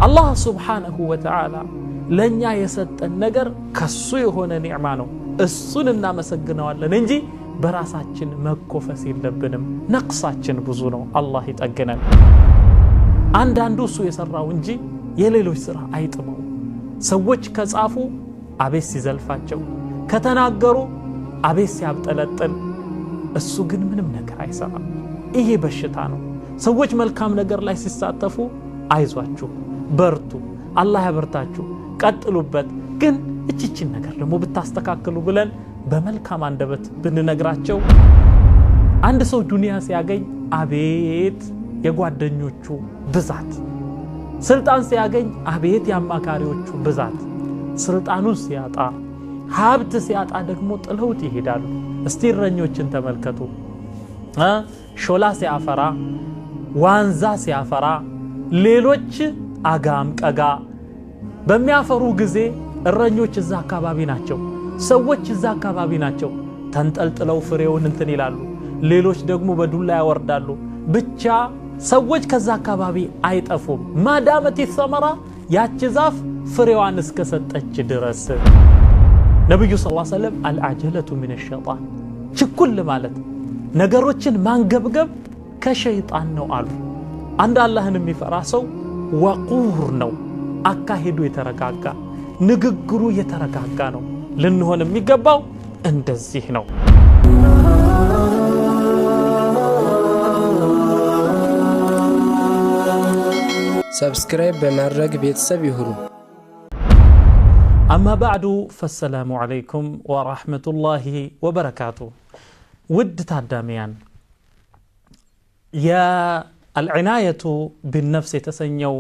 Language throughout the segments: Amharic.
አላህ ሱብሓነሁ ወተዓላ ለኛ የሰጠን ነገር ከሱ የሆነ ኒዕማ ነው እሱን እናመሰግነዋለን እንጂ በራሳችን መኮፈስ የለብንም ነቅሳችን ብዙ ነው አላህ ይጠግነን አንዳንዱ እሱ የሰራው እንጂ የሌሎች ስራ አይጥመው ሰዎች ከጻፉ አቤት ሲዘልፋቸው ከተናገሩ አቤት ሲያብጠለጥል እሱ ግን ምንም ነገር አይሰራም ይሄ በሽታ ነው ሰዎች መልካም ነገር ላይ ሲሳተፉ አይዟችሁ በርቱ አላህ ያበርታችሁ ቀጥሉበት ግን እቺችን ነገር ደግሞ ብታስተካክሉ ብለን በመልካም አንደበት ብንነግራቸው አንድ ሰው ዱንያ ሲያገኝ አቤት የጓደኞቹ ብዛት ስልጣን ሲያገኝ አቤት ያማካሪዎቹ ብዛት ስልጣኑን ሲያጣ ሀብት ሲያጣ ደግሞ ጥለውት ይሄዳሉ እስቲ እረኞችን ተመልከቱ ሾላ ሲያፈራ ዋንዛ ሲያፈራ ሌሎች አጋም ቀጋ በሚያፈሩ ጊዜ እረኞች እዛ አካባቢ ናቸው ሰዎች እዛ አካባቢ ናቸው ተንጠልጥለው ፍሬውን እንትን ይላሉ ሌሎች ደግሞ በዱላ ያወርዳሉ ብቻ ሰዎች ከዛ አካባቢ አይጠፉም ማዳመት ይሰመራ ያቺ ዛፍ ፍሬዋን እስከሰጠች ድረስ ነብዩ ሰለላሁ ዐለይሂ ወሰለም አልዓጀለቱ ሚነ ሸይጣን ችኩል ማለት ነገሮችን ማንገብገብ ከሸይጣን ነው አሉ አንድ አላህን የሚፈራ ሰው ወቁር ነው አካሄዱ የተረጋጋ ንግግሩ የተረጋጋ ነው ልንሆን የሚገባው እንደዚህ ነው ሰብስክራይብ በማድረግ ቤተሰብ ይሁኑ أما بعد فالسلام عليكم ورحمة الله وبركاته ود تاداميان يا العناية بالنفس تسنيو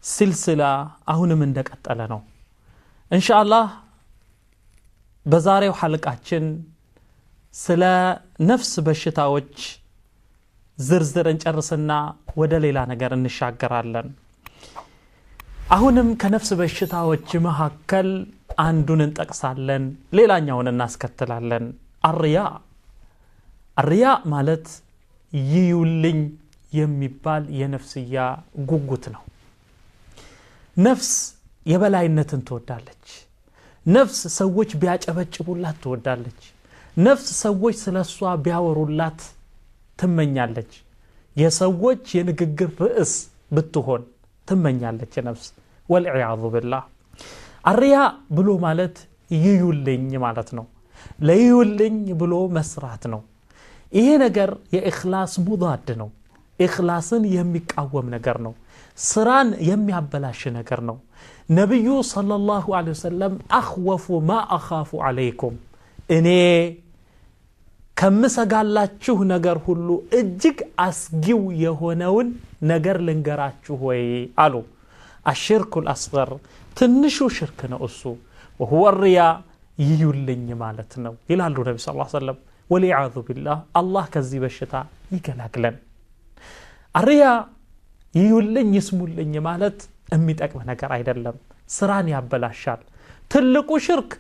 سلسلة أهون من دك أتألنو إن شاء الله بزاري وحلقاتشن سلا نفس بشتاوج زرزر انجرسنا ودليلا نقر نشاقرالن አሁንም ከነፍስ በሽታዎች መሐከል አንዱን እንጠቅሳለን ሌላኛውን እናስከትላለን አርያ ማለት ይዩልኝ የሚባል የነፍስያ ጉጉት ነው ነፍስ የበላይነትን ትወዳለች ነፍስ ሰዎች ቢያጨበጭቡላት ትወዳለች ነፍስ ሰዎች ስለሷ ቢያወሩላት ትመኛለች የሰዎች የንግግር ርዕስ ብትሆን ትመኛለች ነፍስ والعياذ بالله الرياء ብሎ ማለት ይዩልኝ ማለት ነው ለይዩልኝ ብሎ መስራት ነው ይሄ ነገር የኢኽላስ ሙዳድ ነው ኢኽላስን የሚቃወም ነገር ነው ስራን የሚያበላሽ ነገር ነው ነብዩ ሰለላሁ ዐለይሂ ወሰለም አخوف ما اخاف عليكم እኔ ከምሰጋላችሁ ነገር ሁሉ እጅግ አስጊው የሆነውን ነገር ልንገራችሁ ወይ አሉ الشرك الأصغر تنشو شركنا أسو وهو الرياء يولين مالتنا إلى النبي صلى الله عليه وسلم والعياذ بالله الله كذب الشتاء يكلاكلن الرياء يولين يسمولين مالت أميت أكبر نكر عيد اللهم سران يابلاشال تلقو شرك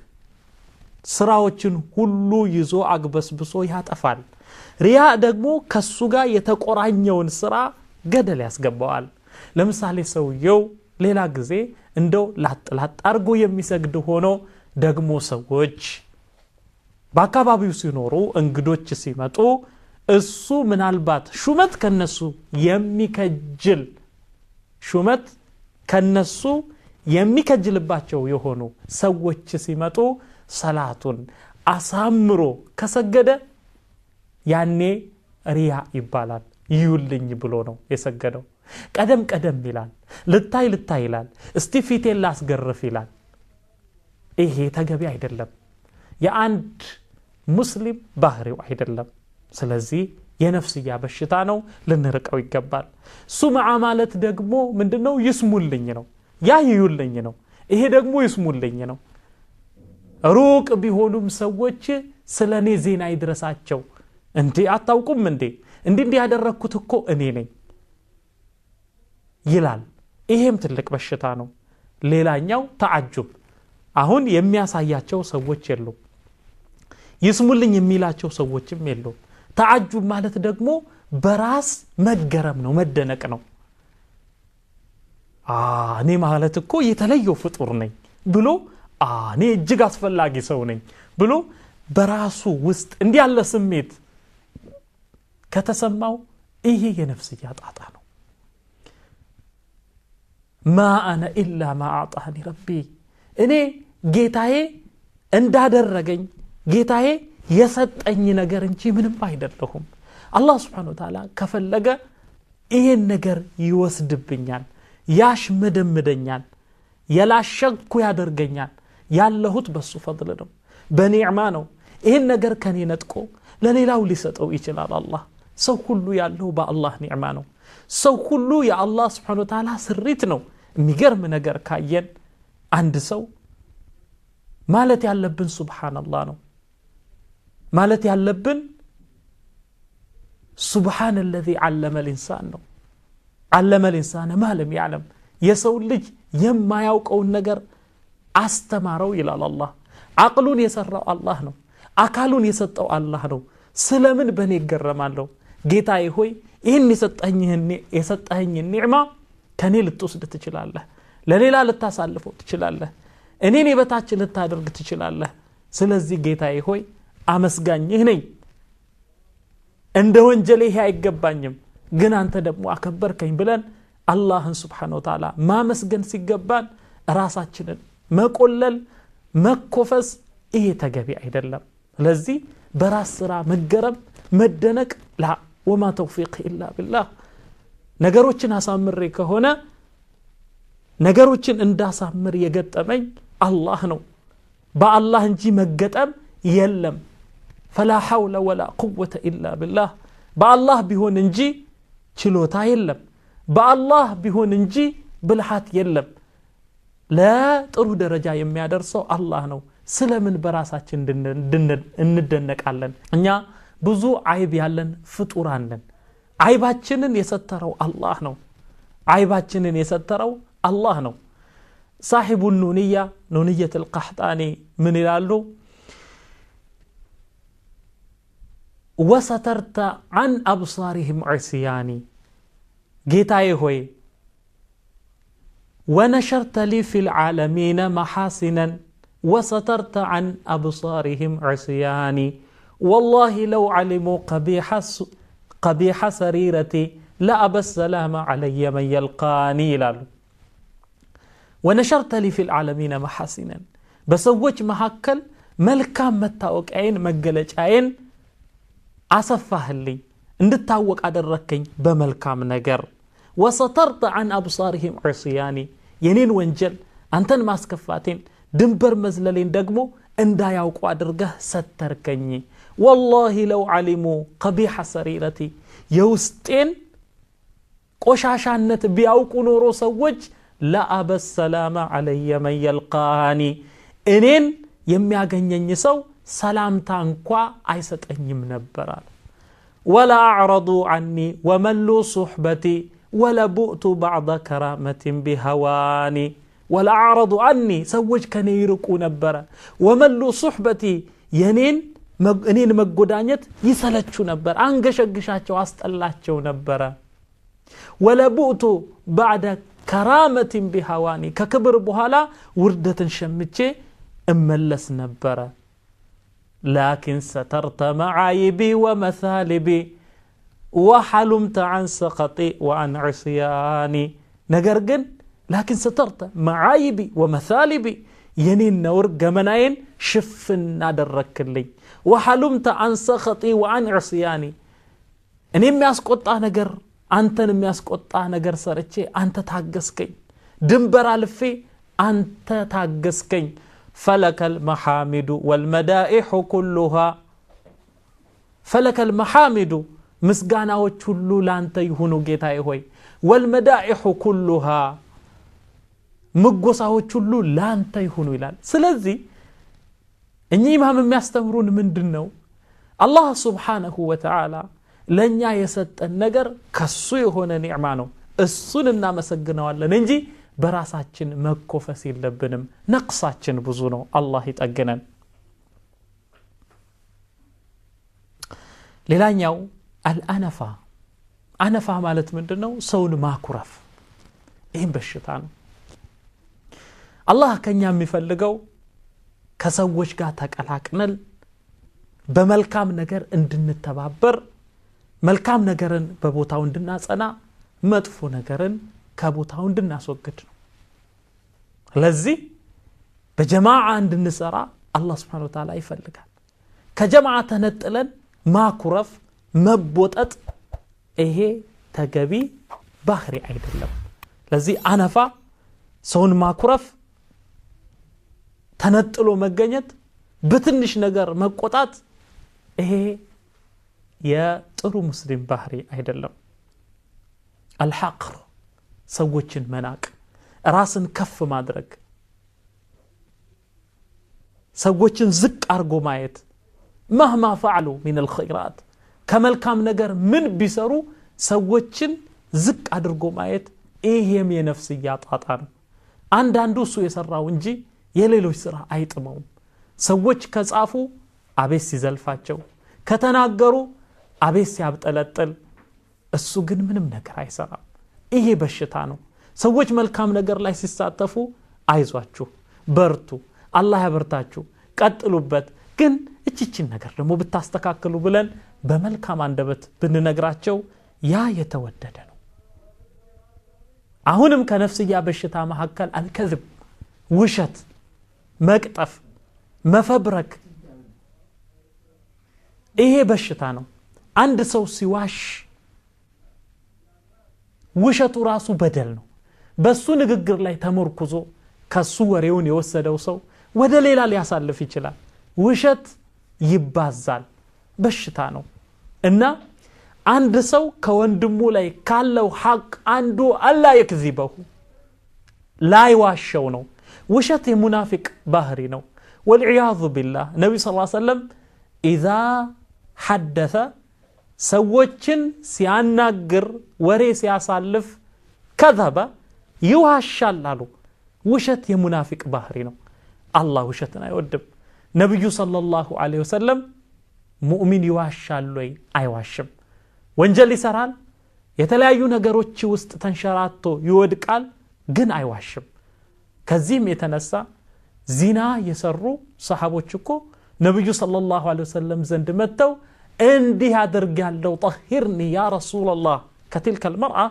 سراوچن ሁሉ ይዞ አግበስብሶ ያጠፋል ሪያ ደግሞ ከሱ ጋር የተቆራኘውን ስራ ገደል ያስገባዋል ለምሳሌ ሰውየው ሌላ ጊዜ እንደው ላጥላጥ አርጎ የሚሰግድ ሆኖ ደግሞ ሰዎች በአካባቢው ሲኖሩ እንግዶች ሲመጡ እሱ ምናልባት ሹመት ከነሱ የሚከጅል ሹመት ከነሱ የሚከጅልባቸው የሆኑ ሰዎች ሲመጡ ሰላቱን አሳምሮ ከሰገደ ያኔ ሪያ ይባላል ይዩልኝ ብሎ ነው የሰገደው ቀደም ቀደም ይላል ልታይ ይላል እስቲ ፊቴን ላስገርፍ ይላል ይሄ ተገቢ አይደለም የአንድ ሙስሊም ባህሪው አይደለም ስለዚህ የነፍስያ በሽታ ነው ልንርቀው ይገባል ሱምዓ ማለት ደግሞ ምንድነው ይስሙልኝ ነው ያ ይዩልኝ ነው ይሄ ደግሞ ይስሙልኝ ነው ሩቅ ቢሆኑም ሰዎች ስለኔ ዜና ይድረሳቸው እንዴ አታውቁም እንዴ እንዴ ያደረኩት እኮ እኔ ነኝ ይላል ይሄም ትልቅ በሽታ ነው ሌላኛው ተዓጅብ አሁን የሚያሳያቸው ሰዎች የሉም ይስሙልኝ የሚላቸው ሰዎችም የሉም ተዓጅብ ማለት ደግሞ በራስ መገረም ነው መደነቅ ነው እኔ ማለት እኮ የተለየው ፍጡር ነኝ ብሎ እኔ እጅግ አስፈላጊ ሰው ነኝ ብሎ በራሱ ውስጥ እንዲህ ያለ ስሜት ከተሰማው ይሄ የነፍስያ ጣጣ ነው። ማ አነ ኢላ ማ አዕጣኒ ረቢ እኔ ጌታዬ እንዳደረገኝ ጌታዬ የሰጠኝ ነገር እንጂ ምንም አይደለሁም። አላህ Subhanahu Wa Ta'ala ከፈለገ ይሄን ነገር ይወስድብኛል፣ ያሽመደምደኛል፣ የላሸኩ ያደርገኛል። ያለሁት በሱ ፈضل ነው፣ በኒዕማ ነው። ይሄን ነገር ከኔ ነጥቆ ለሌላው ሊሰጠው ይችላል አላህ። ሰው ሁሉ ያለው በአላህ ኒዕማ ነው። ሰው ሁሉ የአላህ Subhanahu Wa Ta'ala ስሪት ነው። የሚገርም ነገር ካየን አንድ ሰው ማለት ያለብን ሱብሃንአላህ ነው ማለት ያለብን سبحان الذي علم الإنسان ነው علم الإنسان ما لم يعلم የሰው ልጅ የማያውቀውን ነገር አስተማረው ይላል አላህ። አቅሉን የሰራው አላህ ነው፣ አካሉን የሰጠው አላህ ነው። ስለምን በኔ ይገረማለሁ? ጌታዬ ሆይ ይህን የሰጠኸኝ ኒዕማ ከኔ ልትወስድ ትችላለህ፣ ለሌላ ልታሳልፈው ትችላለህ፣ እኔን የበታች ልታደርግ ትችላለህ። ስለዚህ ጌታዬ ሆይ አመስጋኝህ ነኝ። እንደ ወንጀሌ ይሄ አይገባኝም፣ ግን አንተ ደግሞ አከበርከኝ ብለን አላህን Subhanahu Wa Ta'ala ማመስገን ሲገባን ራሳችንን መቆለል መኮፈስ ይሄ ተገቢ አይደለም። ስለዚህ በራስ ስራ መገረም መደነቅ ላ ወማ ተውፊቅ ኢላ ቢላህ። ነገሮችን አሳምሬ ከሆነ ነገሮችን እንዳሳምር የገጠመኝ አላህ ነው፣ በአላህ እንጂ መገጠም የለም። فلا حول ولا قوة إلا بالله بالله بيهون انجي چلوتا يلم بالله بيهون انجي بلحات يلم لا ጥሩ ደረጃ የሚያደርሰው አላህ ነው። ስለምን በራሳችን እንደነቃለን? እኛ ብዙ አይብ ያለን ፍጡራን ነን። አይባችንን የሰተረው አላህ ነው። አይባችንን የሰተረው አላህ ነው። صاحب النونية نونية القحطاني من ይላሉ وسترت عن أبصارهم عصياني جيتاي هوي ونشرت لي في العالمين محاسنا وسترت عن أبصارهم عصياني والله لو علموا قبيح سريرتي لأبى السلام علي من يلقاني لالو ونشرت لي في العالمين محاسنا بسوج محكل ملكام متاوقعين مقلجعين አሰፋህልኝ እንድታወቅ አደረከኝ በመልካም ነገር። وسترت عن أبصارهم عصياني የኔን ወንጀል አንተን ማስከፋቴን ድንበር መዝለሌን ደግሞ እንዳያውቁ አድርገህ ሰተርከኝ። والله لو علموا قبيح سريرتي የውስጤን ቆሻሻነት ቢያውቁ ኖሮ ሰዎች لأبى السلام علي من يلقاني እኔን የሚያገኘኝ ሰው ሰላምታ እንኳ አይሰጠኝም ነበር። ولا اعرضوا عني وملوا صحبتي ولا بؤت بعض كرامة بهواني ولا اعرضوا عني ሰዎች ከኔ ይርቁ ነበር። وملوا صحبتي እኔን መጎዳኘት ይሰለቹ ነበር፣ አንገሸግሻቸው አስጠላቸው ነበር። ولا بؤت بعد كرامة بهواني ከክብር በኋላ ውርደትን ሸምቼ እመለስ ነበር። لكن سترت معايبي ومثالبي وحلمت عن سقطي وعن عصياني نجرجن لكن سترت معايبي ومثالبي ينين نور جمناين شفن دركلي وحلمت عن سقطي وعن عصياني اني የሚያስቆጣ ነገር አንተን የሚያስቆጣ ነገር ሰርቼ አንተ ታገስከኝ፣ ድንበር አልፌ አንተ ታገስከኝ። فلك المحامد والمدائح كلها فلك المحامد مسغاناዎች ሁሉ ላንተ ይሁኑ ጌታዬ ሆይ والمدائح كلها ምጎሳዎች ሁሉ ላንተ ይሁኑ ይላል። ስለዚህ እኚህ ኢማም የሚያስተምሩን ምንድነው? አላህ Subhanahu Wa Ta'ala ለኛ የሰጠን ነገር ከሱ የሆነ ኒዕማ ነው። እሱን እናመሰግነዋለን እንጂ በራሳችን መኮፈስ የለብንም። ነቅሳችን ብዙ ነው። አላህ ይጠግነን። ሌላኛው አልአነፋ። አነፋ ማለት ምንድነው? ሰውን ማኩረፍ፣ ይህም በሽታ ነው አላህ ከኛ የሚፈልገው ከሰዎች ጋር ተቀላቅነን በመልካም ነገር እንድንተባበር መልካም ነገርን በቦታው እንድናጸና መጥፎ ነገርን ከቦታው እንድናስወግድ ነው ለዚህ በጀማዓ እንድንሰራ አላህ Subhanahu Wa Ta'ala ይፈልጋል ከጀማዓ ተነጥለን ማኩረፍ መቦጠጥ ይሄ ተገቢ ባህሪ አይደለም ለዚህ አነፋ ሰውን ማኩረፍ ተነጥሎ መገኘት በትንሽ ነገር መቆጣት ይሄ የጥሩ ሙስሊም ባህሪ አይደለም አልሐቅር ሰዎችን መናቅ ራስን ከፍ ማድረግ ሰዎችን ዝቅ አርጎ ማየት مهما فعلوا من الخيرات ከመልካም ነገር ምን ቢሰሩ ሰዎችን ዝቅ አድርጎ ማየት ይሄም የነፍስያ ጣጣ ነው አንዳንዱ እሱ የሰራው እንጂ የሌሎች ስራ አይጥመውም ሰዎች ከጻፉ አቤት ሲዘልፋቸው ከተናገሩ አቤት ሲያብጠለጥል እሱ ግን ምንም ነገር አይሰራም ይሄ በሽታ ነው ሰዎች መልካም ነገር ላይ ሲሳተፉ አይዟችሁ በርቱ አላህ ያበርታችሁ ቀጥሉበት ግን እቺችን ነገር ደግሞ ብታስተካክሉ ብለን በመልካም አንደበት ብንነግራቸው ያ የተወደደ ነው አሁንም ከነፍስያ በሽታ መሐከል አልከذب ውሸት መቅጠፍ መፈብረክ ይሄ በሽታ ነው አንድ ሰው ሲዋሽ ውሸቱ ራሱ በደል ነው በሱ ንግግር ላይ ተመርኩዞ ከሱ ወሬውን የወሰደው ሰው ወደ ሌላ ሊያሳልፍ ይችላል ውሸት ይባዛል በሽታ ነው እና አንድ ሰው ከወንድሙ ላይ ካለው ሐቅ አንዱ አላ ይክذبه ላይ ዋሸው ነው ውሸት የሙናፊቅ ባህሪ ነው والعياذ بالله ነብዩ ሰለላሁ ዐለይሂ ወሰለም اذا حدث ሰዎችን ሲያናግር ወሬ ሲያሳልፍ كذب ይዋሻል አሉ ውሸት የሙናፊቅ ባህሪ ነው አላህ ውሸትን አይወድም ነብዩ ሰለላሁ ዐለይሂ ወሰለም ሙእሚን ይዋሻል ወይ አይዋሽም ወንጀል ይሰራል የተለያዩ ነገሮች ውስጥ ተንሸራቶ ይወድቃል ግን አይዋሽም ከዚህም የተነሳ ዚና የሰሩ ሰሃቦች እኮ ነብዩ ሰለላሁ ዐለይሂ ወሰለም ዘንድ መተው እንዲህ አድርጋለሁ طهرني يا رسول الله كتلك المرأة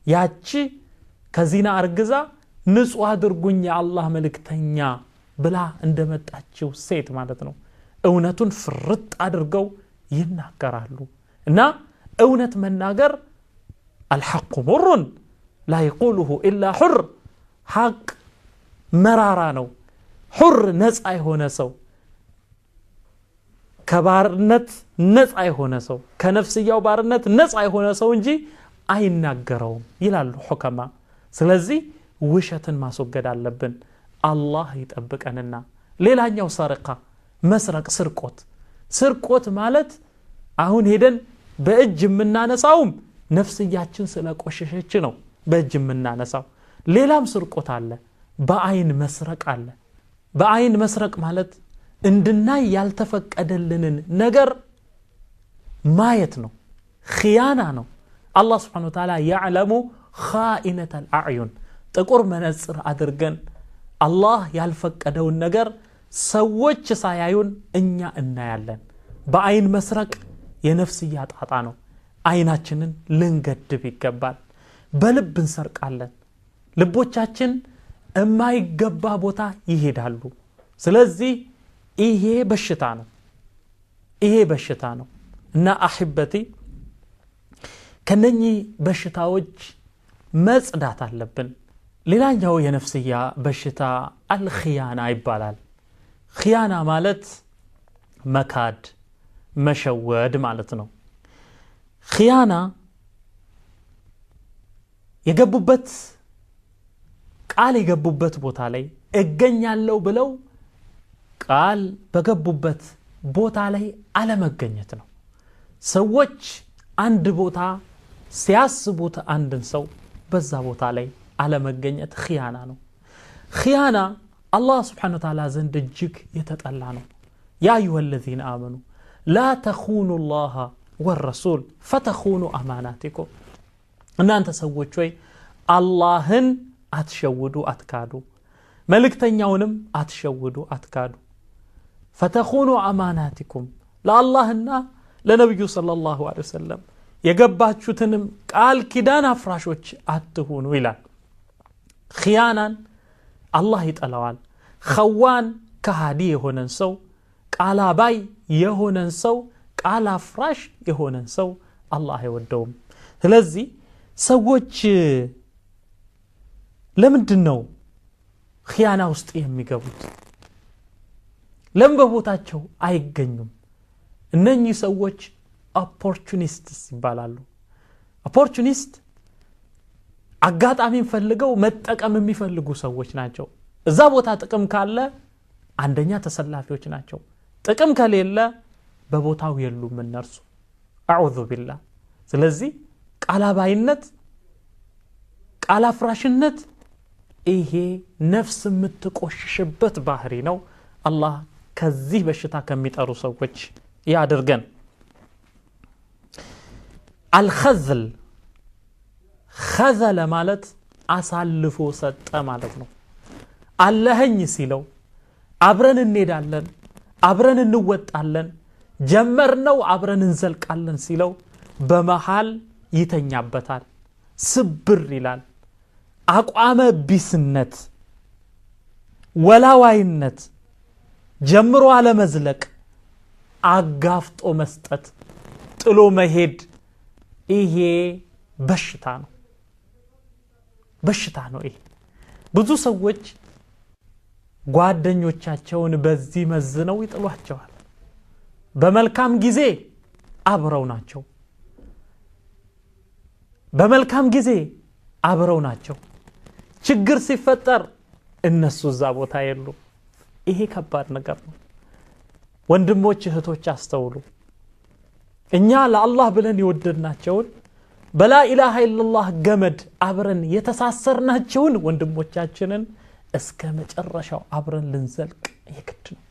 ያቺ ከዚና አርግዛ ንጹህ አድርጉኝ አላህ መልእክተኛ ብላ እንደመጣችው ሴት ማለት ነው እውነቱን ፍርጥ አድርገው ይናገራሉ እና እውነት መናገር الحق مر لا يقوله الا حر حق መራራ ነው حر ነፃ የሆነ ሰው ከባርነት ነፃ የሆነ ሰው ከነፍስያው ባርነት ነፃ የሆነ ሰው እንጂ አይናገረውም ይላሉ ሁከማ ስለዚህ ውሸትን ማስወገድ አለብን አላህ ይጠብቀንና ሌላኛው ሰረቃ መስረቅ ስርቆት ማለት አሁን ሄደን በእጅ ምናነሳውም ነፍስያችን ስለቆሸሸች ነው በእጅ ምናነሳው ሌላም ስርቆት አለ በአይን መስረቅ አለ በአይን መስረቅ ማለት እንድናይ ያልተፈቀደልንን ነገር ማየት ነው ኺያና ነው አላህ Subhanahu Wa Ta'ala يعلم خائنة الأعين ጥቁር መነጽር አድርገን አላህ ያልፈቀደውን ነገር ሰዎች ሳያዩን እኛ እናያለን በአይን መስረቅ የነፍስያ ጣጣ ነው አይናችንን ልንገድብ ይገባል በልብ እንሰርቃለን ልቦቻችን የማይገባ ቦታ ይሄዳሉ ስለዚህ ይሄ በሽታ ነው እና አህበቲ ከነኚህ በሽታዎች መጽዳት አለብን ሌላኛው የነፍስያ በሽታ አልኺያና ይባላል ኺያና ማለት መካድ መሸወድ ማለት ነው ኺያና ቃል የገቡበት ቦታ ላይ እገኛለሁ ብለው ቃል በገቡበት ቦታ ላይ አለመገኘት ነው ሰዎች አንድ ቦታ ሲያስቡት አንድን ሰው በዛ ቦታ ላይ አለመገኘት ኺያና ነው ኺያና አላህ Subhanahu Wa Ta'ala ዘንድ እጅግ የተጠላ ነው ያ አዩሀ الذين آمنوا لا تخونوا الله والرسول فتخونوا أماناتكم እናንተ ሰዎች ሆይ አላህን አትሸውዱ አትካዱ መልእክተኛውንም አትሸውዱ አትካዱ ፈተኹኑ አማናቲኩም ለአላህና ለነብዩ ሰለላሁ ዐለይሂ ወሰለም የገባችሁትንም ቃል ኪዳን አፍራሾች አትሁኑ ይላል ኺያናን አላህ ይጠላዋል ኸዋን ከሃዲ የሆነን ሰው ቃላባይ የሆነን ሰው ቃል አፍራሽ የሆነን ሰው አላህ አይወደውም ስለዚህ ሰዎች ለምንድነው ኺያና ውስጥ የሚገቡት ለምን በቦታቸው አይገኙም እነኚህ ሰዎች ኦፖርቹኒስትስ ይባላሉ ኦፖርቹኒስት አጋጣሚን ፈልገው መጠቀም የሚፈልጉ ሰዎች ናቸው እዛ ቦታ ጥቅም ካለ አንደኛ ተሰላፊዎች ናቸው ጥቅም ከሌለ በቦታው የሉም እነርሱ አዑዙ ቢላህ ስለዚህ ቃላባይነት ቃላፍራሽነት ይሄ ነፍስ የምትቆሽሽበት ባህሪ ነው አላህ ከዚህ በሽታ ከሚጠሩ ሰዎች ያድርገን አልኸዝል خذل ማለት አሳልፎ ሰጠ ማለት ነው አለህኝ ሲለው አብረን እንሄዳለን አብረን እንወጣለን ጀመርነው አብረን እንዘልቃለን ሲለው በመሃል ይተኛበታል ስብር ይላል አቋመ ቢስነት ወላዋይነት ጀምሮ አለመዝለቅ አጋፍጦ መስጠት ጥሎ መሄድ ይሄ በሽታ ነው ይሄ ብዙ ሰዎች ጓደኞቻቸውን በዚህ መዝነው ይጥሏቸዋል በመልካም ጊዜ አብረው ናቸው በመልካም ጊዜ አብረው ናቸው ችግር ሲፈጠር እነሱ እዛ ቦታ የሉ ይሄ ከባድ ነገር ነው ወንድሞች እህቶች አስተውሉ እኛ ለአላህ ብለን ይወደድናቸውን በላ ኢላሃ ኢላላህ ገመድ አብረን የተሳሰርናቸውን ወንድሞቻችንን እስከ መጨረሻው አብረን ልንዘልቅ ይግድ ነው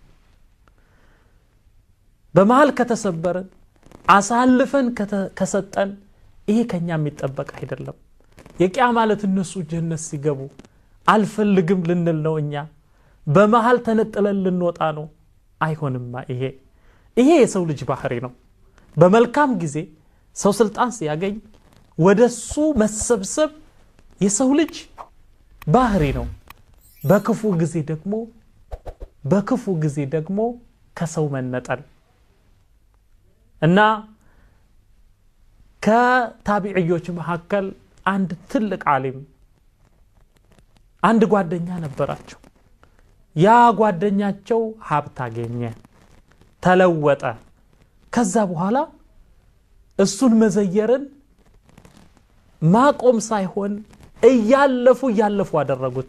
በመሃል ከተሰበረን አሳልፈን ከሰጠን ይሄ ከኛ የሚጠበቅ አይደለም የቂያ ማለት እነሱ ጀነት ሲገቡ አልፈልግም ልንል ነው እኛ በመሃል ተነጥለን ልንወጣ ነው አይሆንማ ይሄ የሰው ልጅ ባህሪ ነው በመልካም ጊዜ ሰው ስልጣን ሲያገኝ ወደሱ መሰብሰብ የሰው ልጅ ባህሪ ነው በክፉ ጊዜ ደግሞ ከሰው መነጠል እና ከታቢዒዮች መካከል አንድ ትልቅ ዓሊም አንድ ጓደኛ ነበራቸው ያ ጓደኛቸው ሀብት አገኘ ተለወጠ ከዛ በኋላ እሱን መዘየርን ማቆም ሳይሆን እያለፉ አደረጉት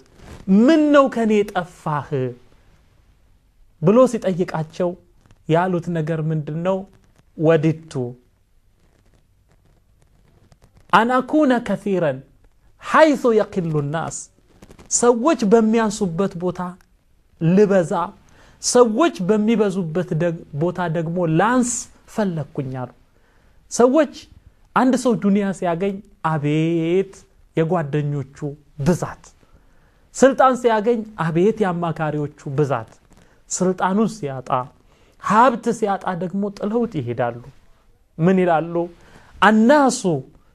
ምን ነው ከኔ ጠፋህ ብሎ ሲጠይቃቸው ያሉት ነገር ምንድነው ወዲቱ አን አኩነ ከثيرا حيث يقل الناس ሰዎች በሚያንሱበት ቦታ ልበዛ ሰዎች በሚበዙበት ቦታ ደግሞ ላንስ ፈለኩኛሉ ሰዎች አንድ ሰው ዱንያ ሲያገኝ አቤት የጓደኞቹ ብዛት ስልጣን ሲያገኝ አቤት ያማካሪዎቹ ብዛት ስልጣኑን ሲያጣ ሀብት ሲያጣ ደግሞ ጥለውት ይሄዳሉ ምን ይላሉ الناس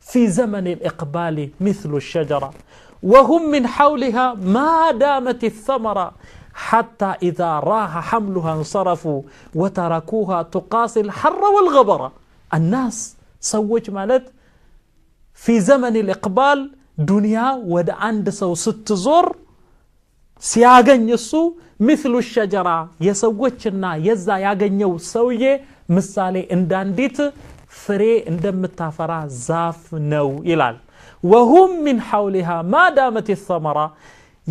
في زمن الإقبال مثل الشجرة وهم من حولها ما دامت الثمرة حتى إذا راح حملها انصرفوا وتركوها تقاسي الحر والغبرة الناس سوج مالت في زمن الإقبال دنيا ود عند سو ست زور سياغن يسو مثل الشجرة يسوجنا يزا ياغنيو سويه مثالي اندانديت فري اندمتافرا زاف نو يلال وهم من حولها ما دامت الثمرة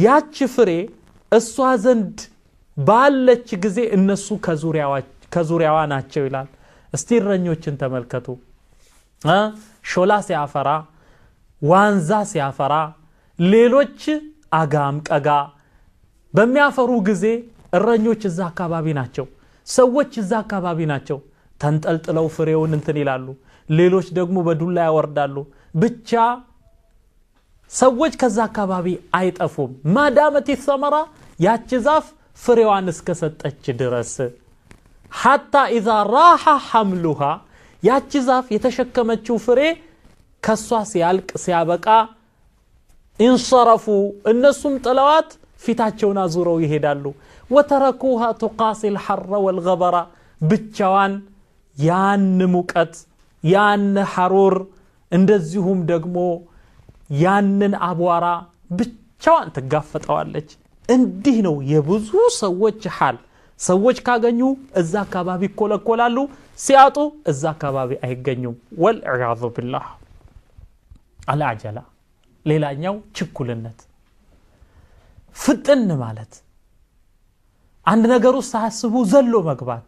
ياتش فري السوازند بالچ غزي النسو كزورياوا ناچو يلال استي رنيوچن تملكتو ሾላ ሲያፈራ ዋንዛ ሲያፈራ ሌሎች አጋም ቀጋ በሚያፈሩ ጊዜ እረኞች እዛ አካባቢ ናቸው ሰዎች እዛ አካባቢ ናቸው ተንጠልጥለው ፍሬውን እንትን ይላሉ ሌሎች ደግሞ በዱላ ያወርዳሉ ብቻ ሰዎች ከዛ አካባቢ አይጠፉም ማዳመት ይሰመራ ያቺ ዛፍ ፍሬዋን እስከሰጠች ድረስ حتى اذا راح حملها ያቺ ዛፍ የተሸከመችው ፍሬ ከሷ ሲያልቅ ሲያበቃ انصرفوا እነሱም ጥለዋት ፊታቸውን አዙረው ይሄዳሉ وتركوها تقاسي الحر والغبر ብቻዋን ያን ሙቀት ያን ሐሩር እንደዚሁም ደግሞ ያንን አቧራ ብቻዋን ተጋፈጠዋለች እንዲህ ነው የብዙ ሰዎች ሐል ሰዎች ካገኙ እዛ አካባቢ ኮለኮላሉ ሲያጡ እዛ አካባቢ አይገኙም ወልዒያዙ ቢላህ አልዓጀላ ሌላኛው ችኩልነት ፍጥን ማለት አንድ ነገር ውስጥ ሳያስቡ ዘሎ መግባት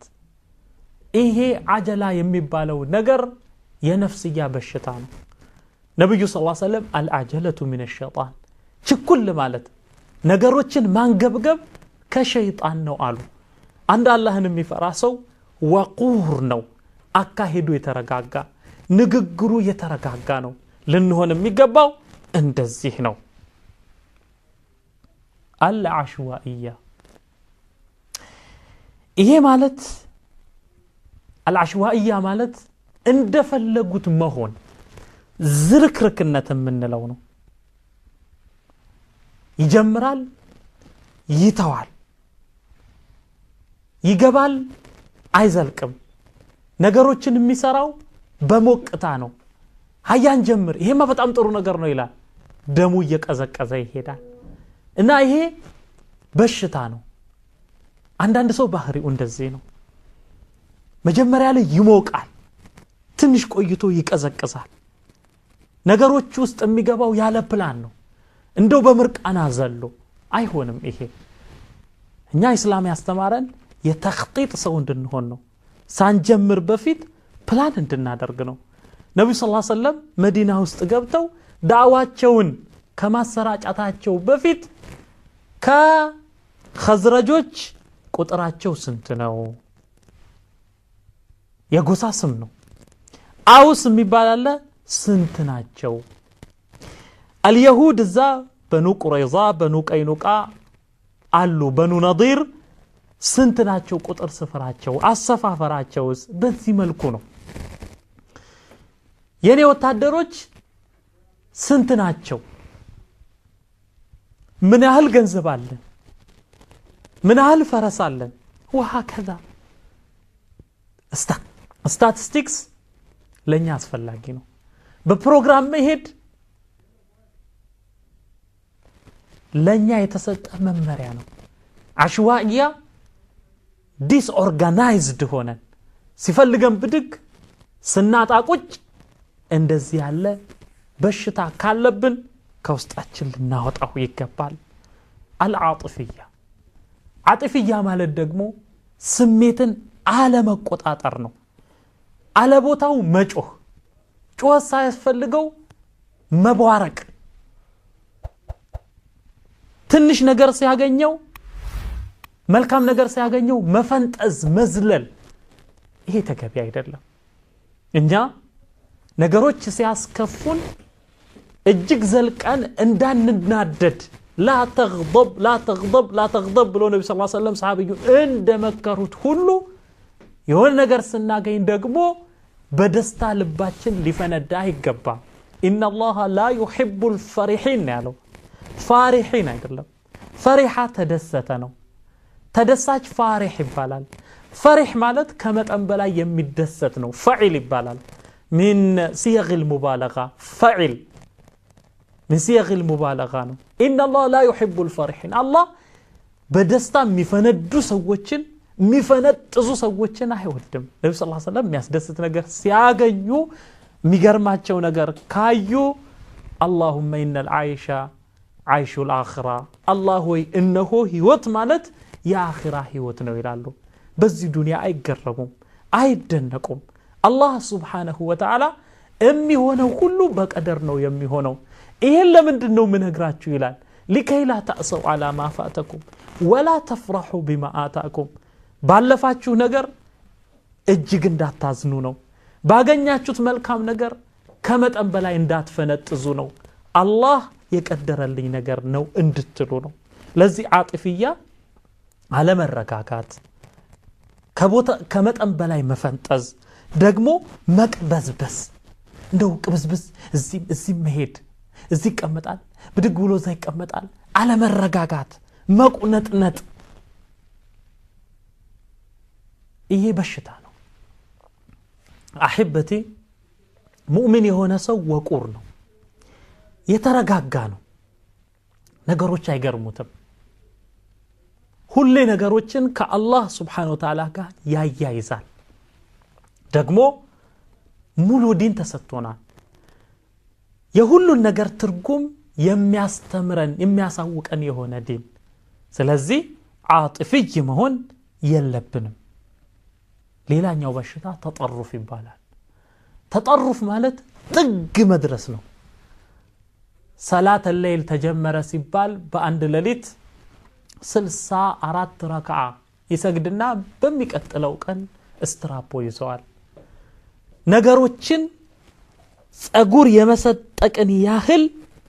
ይሄ አጀላ የሚባለው ነገር የነፍስያ በሽታ ነው ነብዩ ሰለላሁ ዐለይሂ ወሰለም አልዓጀለቱ ሚነ ሸይጣን ችኩል ማለት ነገሮችን ማንገብገብ ከሸይጣን ነው አሉ አንድ አላህን የሚፈራ ሰው ወቁር ነው አካሄዱ የተረጋጋ ንግግሩ የተረጋጋ ነው ልንሆን የሚገባው እንደዚህ ነው አልዓሽዋኢያ ይሄ ማለት አልዓሽዋኢያ ማለት እንደፈለጉት መሆን ዝርክርክነት የምንለው ነው ይጀምራል ይተዋል ይገባል አይዘልቅም ነገሮችን የሚሰራው በሞቅታ ነው ሀያን ጀምር ይሄማ በጣም ጥሩ ነገር ነው ይላል ደሙ እየቀዘቀዘ ይሄዳል እና ይሄ በሽታ ነው አንዳንድ ሰው ባህሪው እንደዚህ ነው መጀመሪያ ላይ ይሞቃል ትንሽ ቆይቶ ይቀዘቅዛል ነገሮች ውስጥ የሚገባው ያለ ፕላን ነው እንደው በምርቃና ዘሎ አይሆንም ይሄ እኛ እስላም ያስተማረን የተኽጢጥ ሰው እንድንሆን ነው ሳንጀምር በፊት ፕላን እንድናደርግ ነው ነብዩ ሰለላሁ ዐለይሂ ወሰለም መዲና ውስጥ ገብተው ዳዕዋቸውን ከማሰራጫታቸው በፊት ከኸዝረጆች ቁጥራቸው ስንት ነው የጎሳ ስም ነው አውስ የሚባል አለ ስንት ናቸው اليهود ዛ በኑ ቁረይዛ በኑ ቀይኑቃ አሉ በኑ ነዲር ስንት ናቸው ቁጥር ስፍራቸው አሰፋፈራቸውስ በዚህ መልኩ ነው የኔ ወታደሮች ስንት ናቸው ምን ያህል ገንዘብ አለን ምን ያህል ፈረስ አለን ወሃከዛ ስታቲስቲክስ ለኛ አስፈላጊ ነው በፕሮግራም መሄድ ለኛ የተሰጠ መመሪያ ነው አሽዋኢያ ዲስኦርጋናይዝድ ሆነን ሲፈልገን ብድግ ስናጣቁጭ እንደዚህ ያለ በሽታ ካለብን ከውስጣችን ልናወጣው ይገባል አልዓጥፍያ ዓጥፍያ ማለት ደግሞ ስሜትን አለመቆጣጠር ነው አለቦታው መጮህ ጮህ ሳይፈልገው መቧረቅ ትንሽ ነገር ሲያገኘው መልካም ነገር ሲያገኘው መፈንጠዝ መዝለል ይሄ ተገቢ አይደለም እኛ ነገሮች ሲያስከፉን እጅግ ዘልቀን እንዳንናደድ لا تغضب ብሎ ነብዩ ሰለላሁ ዐለይሂ ወሰለም ሰሃቢዩ እንደመከሩት ሁሉ የሆነ ነገር ስናገኝ ደግሞ በደስታ ልባችን ሊፈነዳ ይገባል ان الله لا يحب الفرحين ያለው ፋሪሒን አይደለም ፈሪሃ ተደሰተ ነው ተደሳች ፋሪህ ይባላል ፈሪህ ማለት ከመጠን በላይ የሚደሰት ነው ፈዒል ይባላል من صيغ المبالغه فعل من صيغ المبالغه ነው ان الله لا يحب الفرحين الله በደስታ የሚፈነዱ ሰዎችን የሚፈነጥዙ ሰዎችን አይወድም ነብዩ ሰለላሁ ዐለይሂ ወሰለም የሚያስደስት ነገር ሲያገኙ የሚገርማቸው ነገር ካዩ اللهم ان العيش عيش الاخره الله ሆይ እነሆ ህይወት ማለት የአኺራ ህይወት ነው ይላሉ በዚህ ዱንያ አይገረሙም አይደነቁም አላህ Subhanahu Wa Ta'ala የሚሆነው ሁሉ በቀደር ነው የሚሆነው ይሄን ለምንድን ነው ምንግራችሁ ይላል لكي لا تأسوا على ما فاتكم ولا تفرحوا بما آتاكم ባለፋችሁ ነገር እጅግ እንዳታዝኑ ነው ባገኛችሁት መልካም ነገር ከመጠን በላይ እንዳትፈነጥዙ ነው አላህ የቀደረልኝ ነገር ነው እንድትሉ ነው ለዚህ ዓጥፍያ አለመረጋጋት ከመጠን በላይ መፈንጠዝ ደግሞ መቅበዝበዝ እንደው ቅብዝብዝ እዚህ መሄድ እዚህ ይቀመጣል ብድግ ብሎ እዛ ይቀመጣል አለመረጋጋት መቁነጥነጥ ይሄ በሽታ ነው አህበቲ ሙእሚን የሆነ ሰው ወቁር ነው የተረጋጋ ነው ነገሮች አይገርሙትም ሁሌ ነገሮችን ከአላህ Subhanahu Wa Ta'ala ጋር ያያይዛል ደግሞ ሙሉ ዲን ተሰጥቶናል የሁሉን ነገር ትርጉም የሚያስተምረን የሚያሳውቀን የሆነ ዲን ስለዚህ ዓጥፍይ መሆን የለብንም ሌላኛው በሽታ ተጠሩፍ ይባላል ተጠሩፍ ማለት ጥግ መድረስ ነው ሰላት الليل ተጀመረ ሲባል በአንድ ሌሊት 64 ረክዓ ይሰግድና በሚቀጥለው ቀን እስትራፖ ይዘዋል ነገሮችን ጸጉር የመሰጠቅን ያህል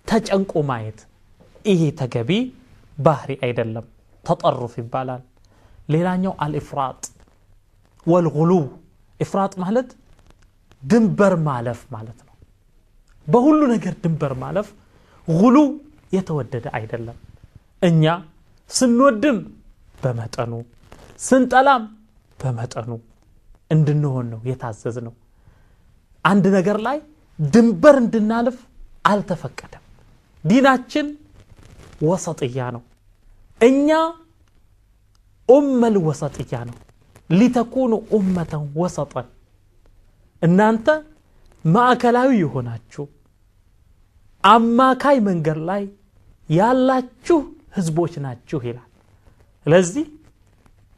ተጨንቆ ማየት ይሄ ተገቢ ባህሪ አይደለም ተጠሩፍ ይባላል ሌላኛው አልኢፍራጥ والغلو ኢፍራጥ ማለት ድንበር ማለፍ ማለት ነው በሁሉ ነገር ድንበር ማለፍ غلو የተወደደ አይደለም እኛ ስንወድም በመጠኑ ስንጠላም በመጠኑ እንድንሆን ነው የታዘዝነው አንድ ነገር ላይ ድንበር እንድናልፍ አልተፈቀደም ዲናችን ወሰጥያ ነው እኛ ኡመል ወሰጥያ ነው لتكونوا أمة وسطا እናንተ ማዕከላዊ ይሆናችሁ አማካይ መንገድ ላይ ያላችሁ ህዝቦች ናችሁ ይላል ስለዚህ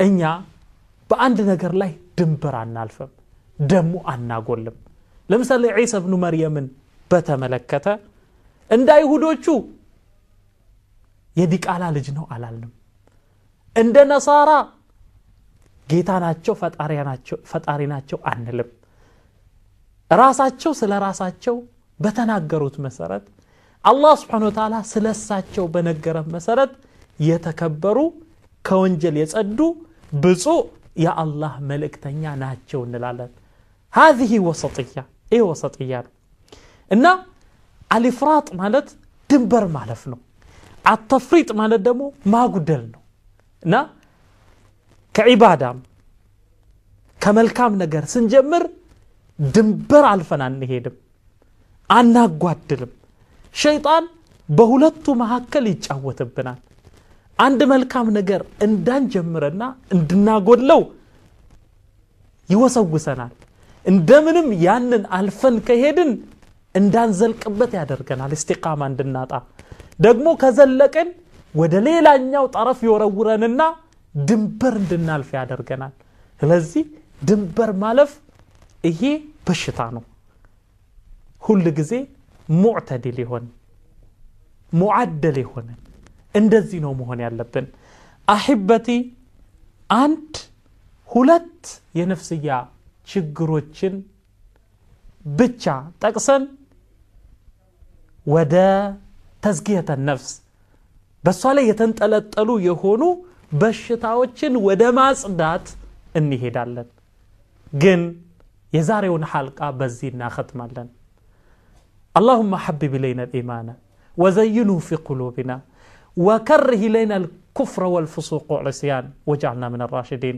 እኛ በአንድ ነገር ላይ ድንበር አናልፈም ደሞ አናጎልም ለምሳሌ ዒሳ ኢብኑ መርየምን በተመለከተ እንደ አይሁዶቹ የዲቃላ ልጅ ነው አላልንም እንደ ነሳራ ጌታ ናቸው ፈጣሪ ናቸው አንልም ራሳቸው ስለ ራሳቸው በተናገሩት መሰረት አላህ Subhanahu Wa Ta'ala ስለሳቸው በነገረው መሰረት የተከበሩ ከወንጀል የጸዱ ብፁዕ የአላህ መልእክተኛ ናቸው እንላለን هذه وسطية ايه وسطية እና الافراط ማለት ድንበር ማለፍ ነው التفريط ማለት ደግሞ ማጉደል ነው እና ከዒባዳም ከመልካም ነገር ስንጀምር ድንበር አልፈን አንሄድም አናጓድልም ሸይጣን በሁለቱ መሐከል ይጫወትብናል አንድ መልካም ነገር እንዳንጀምርና እንድናጎድለው ይወሰውሰናል እንደምንም ያንን አልፈን ከሄድን እንዳንዘልቅበት ያደርገናል ኢስቲቃማ እንድናጣ ደግሞ ከዘለቀን ወደ ሌላኛው ጠረፍ ይወረውረንና ድንበር እንድናልፍ ያደርገናል ስለዚህ ድንበር ማለፍ ይሄ በሽታ ነው ሁሉ ጊዜ ሙዕተዲል ይሆን ሙዓደል ይሆን እንደዚህ ነው መሆን ያለብን አህበቲ አንድ ሁለት የነፍስያ ችግሮችን ብቻ ጠቅሰን ወደ ተዝኪየተ ነፍስ በሷ ላይ የተንጠለጠሉ የሆኑ በሽታዎችን ወደ ማጽዳት እንሄዳለን ግን የዛሬውን ሐልቃ በዚህ እናختማለን اللهم حبب إلينا الإيمان وزينه في قلوبنا وكره إلينا الكفر والفسوق والعصيان واجعلنا من الراشدين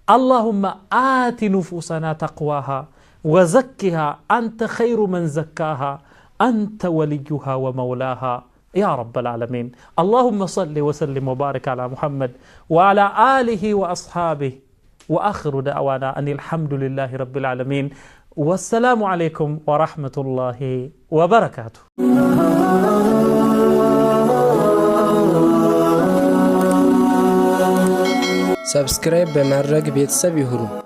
اللهم آت نفوسنا تقواها وزكها أنت خير من زكاها أنت وليها ومولاها يا رب العالمين اللهم صل وسلم وبارك على محمد وعلى آله وأصحابه وآخر دعوانا أن الحمد لله رب العالمين والسلام عليكم ورحمة الله وبركاته سبسكرايب بمرق بيتساب يهرو